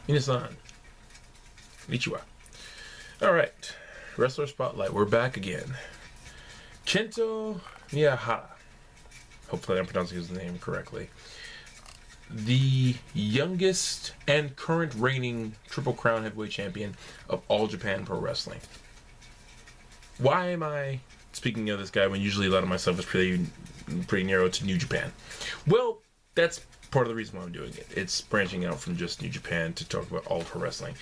Minasan. Konnichiwa. Alright. Wrestler Spotlight. We're back again. Kento Miyahara. Hopefully I'm pronouncing his name correctly. The youngest and current reigning Triple Crown Heavyweight Champion of All Japan Pro Wrestling. Why am I speaking of this guy when usually a lot of my stuff is pretty narrow to New Japan? Well, that's part of the reason why I'm doing it. It's branching out from just New Japan to talk about all pro wrestling.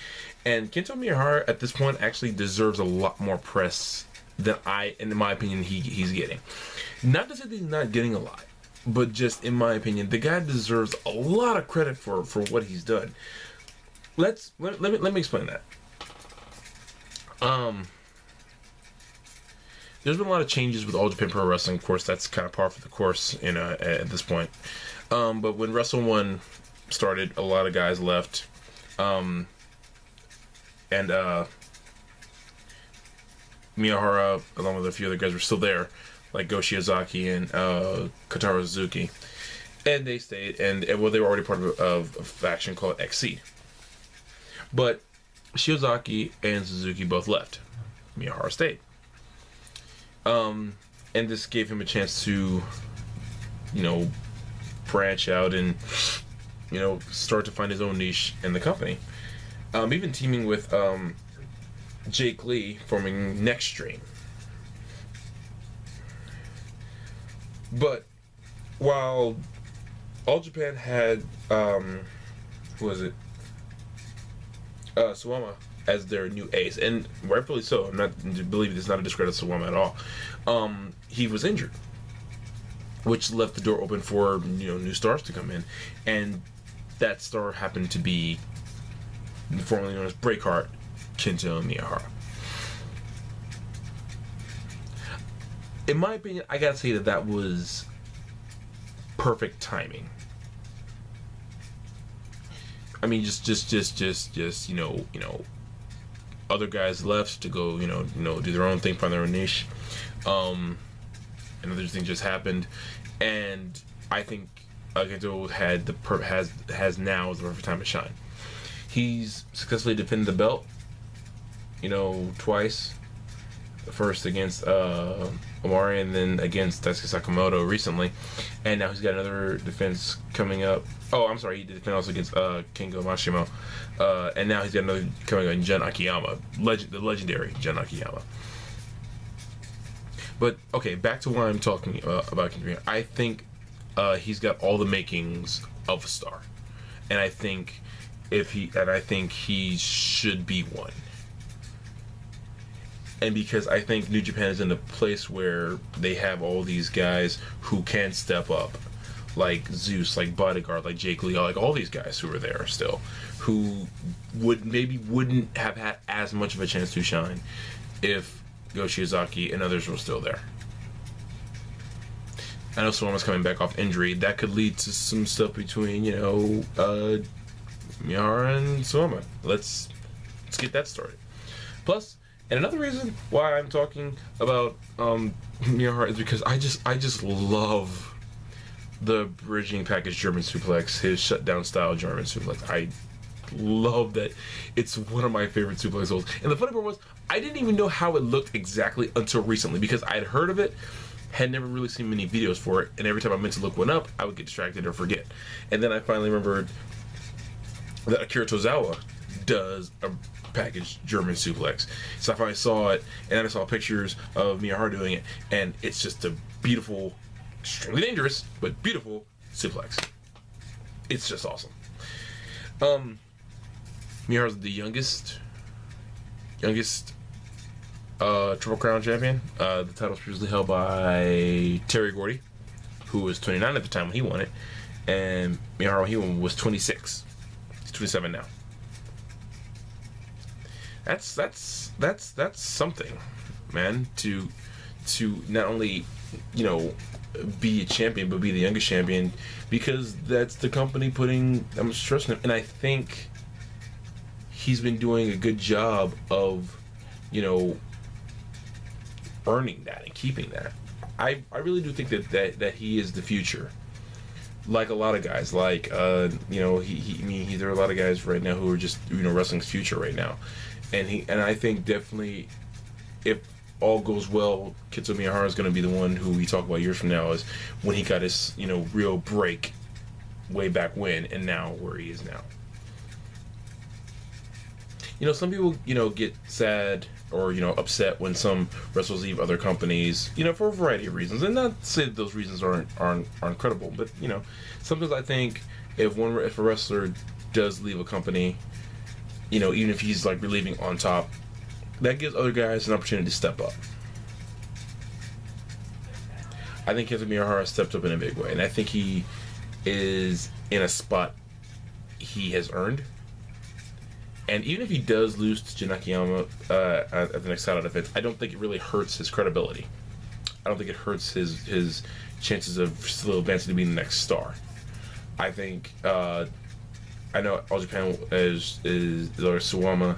And Kento Miyahara at this point actually deserves a lot more press than in my opinion, he's getting. Not to say that he's not getting a lot, but just in my opinion, the guy deserves a lot of credit for what he's done. Let me explain that. There's been a lot of changes with All Japan Pro Wrestling. Of course, that's kind of par for the course at this point. But when Wrestle 1 started, a lot of guys left. And Miyahara, along with a few other guys, were still there, like Go Shiozaki and Kotaro Suzuki. And they stayed, and they were already part of a faction called XC. But Shiozaki and Suzuki both left. Miyahara stayed. And this gave him a chance to, branch out and, start to find his own niche in the company. Even teaming with Jake Lee, forming Next Stream. But while All Japan had, Suwama as their new ace, and rightfully so. I'm not believe it's not a discredit to Suwama at all. He was injured, which left the door open for new stars to come in, and that star happened to be formerly known as Breakheart, Kento Miyahara. In my opinion, I gotta say that was perfect timing. I mean, just other guys left to go, do their own thing, find their own niche. And other things just happened, and I think Kento has now the perfect time to shine. He's successfully defended the belt, twice. First against Omari, and then against Daisuke Sakamoto recently, and now he's got another defense coming up. Oh, I'm sorry, he did defend also against Kengo Mashimo, and now he's got another coming up in Jun Akiyama, the legendary Jun Akiyama. But okay, back to what I'm talking about. I think he's got all the makings of a star, and I think he should be one. And because I think New Japan is in a place where they have all these guys who can step up, like Zeus, like Bodyguard, like Jake Lee, like all these guys who are there still, who wouldn't have had as much of a chance to shine if Go Shiozaki and others were still there. I know Suwama's coming back off injury. That could lead to some stuff between, Miyahara and Suwama. Let's get that started. Plus, and another reason why I'm talking about Miyahara is because I just love the bridging package German suplex, his shutdown style German suplex. I love that. It's one of my favorite suplex holds. And the funny part was, I didn't even know how it looked exactly until recently, because I had heard of it, had never really seen many videos for it, and every time I meant to look one up, I would get distracted or forget. And then I finally remembered that Akira Tozawa does a package German suplex. So I finally saw it, and then I saw pictures of Miyahara doing it, and it's just a beautiful, extremely dangerous, but beautiful suplex. It's just awesome. Miyahara's the youngest Triple Crown champion. The title was previously held by Terry Gordy, who was 29 at the time when he won it, and Miyahara when he won was 26. He's 27 now. That's something, man. To not only be a champion, but be the youngest champion, because that's the company putting that much trust in him. And I think he's been doing a good job of earning that and keeping that. I really do think that he is the future like a lot of guys, like you know, I mean, there are a lot of guys right now who are just, you know, wrestling's future right now, and I think definitely if all goes well, Kento Miyahara is going to be the one who we talk about years from now is when he got his, you know, real break way back when, and now where he is now. You know, some people, you know, get sad or, you know, upset when some wrestlers leave other companies, you know, for a variety of reasons. And not to say that those reasons aren't credible, but, you know, sometimes I think if a wrestler does leave a company, you know, even if he's like relieving on top, that gives other guys an opportunity to step up. I think Kento Miyahara stepped up in a big way, and I think he is in a spot he has earned. And even if he does lose to Jun Akiyama at the next title defense, I don't think it really hurts his credibility. I don't think it hurts his chances of still advancing to being the next star. I think I know All Japan is or Suwama,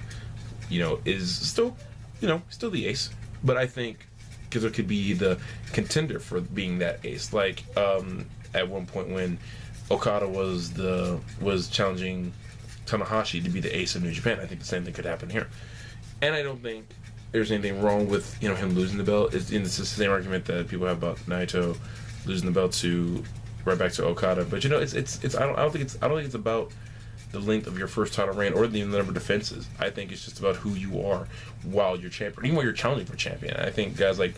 you know, is still, you know, still the ace, but I think Kento could be the contender for being that ace. Like at one point when Okada was challenging Tanahashi to be the ace of New Japan, I think the same thing could happen here. And I don't think there's anything wrong with, you know, him losing the belt. It's the same argument that people have about Naito losing the belt to right back to Okada. But you know, it's I don't think it's about the length of your first title reign or the number of defenses. I think it's just about who you are while you're champion, even while you're challenging for champion. I think guys like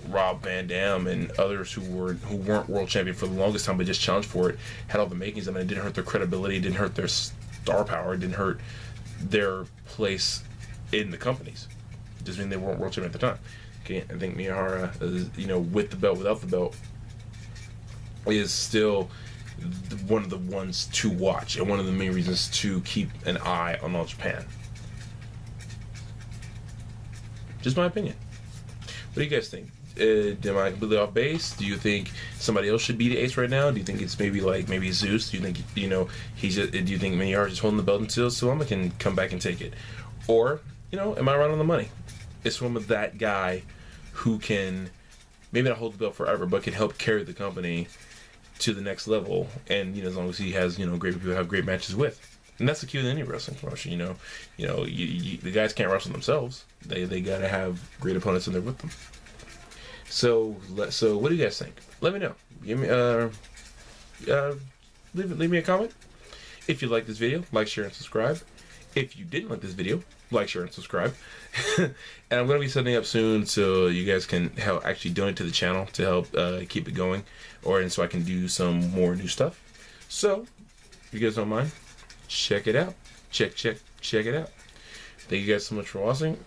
Rob Van Dam and others who weren't world champion for the longest time but just challenged for it had all the makings. I mean, it didn't hurt their credibility, it didn't hurt their star power, it didn't hurt their place in the companies. It just mean they weren't world champion at the time. Okay, I think Miyahara, you know, with the belt, without the belt, is still one of the ones to watch and one of the main reasons to keep an eye on All Japan. Just my opinion. What do you guys think? Am I completely off base? Do you think somebody else should be the ace right now? Do you think it's maybe Zeus? Do you think, you know, do you think Miyahara is just holding the belt until Suwama can come back and take it? Or, you know, am I right on the money? Is Suwama that guy who can maybe not hold the belt forever, but can help carry the company to the next level? And, you know, as long as he has, you know, great people to have great matches with. And that's the key with any wrestling promotion, you know. The guys can't wrestle themselves. They gotta have great opponents in there with them. So what do you guys think? Let me know. Give me leave me a comment. If you like this video, like, share, and subscribe. If you didn't like this video, like, share, and subscribe. And I'm gonna be setting up soon so you guys can help actually donate to the channel to help keep it going, and so I can do some more new stuff. So if you guys don't mind, check it out. Check it out. Thank you guys so much for watching.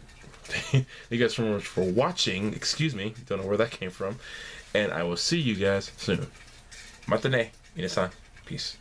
Thank you guys so much for watching. Excuse me. Don't know where that came from. And I will see you guys soon. Matane. Minasan. Peace.